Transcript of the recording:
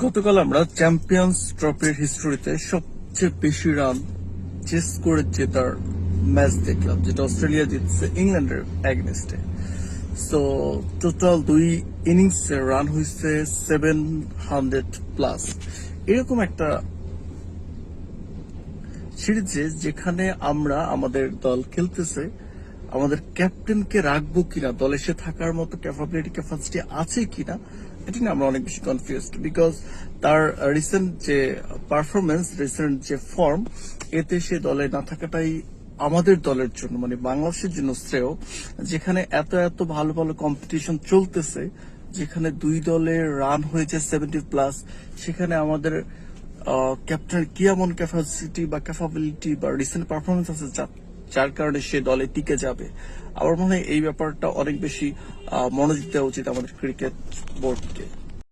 গতকাল আমরা চ্যাম্পিয়ন্স ট্রফির হিস্টোরিতে সবচেয়ে বেশি রান চেস করে জেতার ম্যাচ দেখলাম, যেটা অস্ট্রেলিয়া জিতছে ইংল্যান্ডের এগেনস্টে। সো টোটাল 2 ইনিংসে রান হয়েছে 700+। এরকম একটা সিরিজে যেখানে আমরা আমাদের দল খেলতেছে, আমাদের ক্যাপ্টেনকে রাখবো কিনা, দলে সে থাকার মতো ক্যাপাসিটি আছে কিনা, এটা নিয়ে আমরা অনেক বেশি কনফিউজড। বিকজ তার রিসেন্ট যে পারফরমেন্স, রিসেন্ট যে ফর্ম, এতে সে দলে না থাকাটাই আমাদের দলের জন্য, মানে বাংলাদেশের জন্য শ্রেয়। যেখানে এত এত ভালো ভালো কম্পিটিশন চলতেছে, যেখানে দুই দলের রান হয়েছে 70+, সেখানে আমাদের ক্যাপ্টেনের কি এমন ক্যাপাসিটি বা ক্যাপাবিলিটি বা রিসেন্ট পারফরমেন্স আছে যার কারণে সে দলে টিকে যাবে। আমার মনে হয় এই ব্যাপারটা অনেক বেশি মনোযোগ দেওয়া উচিত আমাদের ক্রিকেট বোর্ডকে।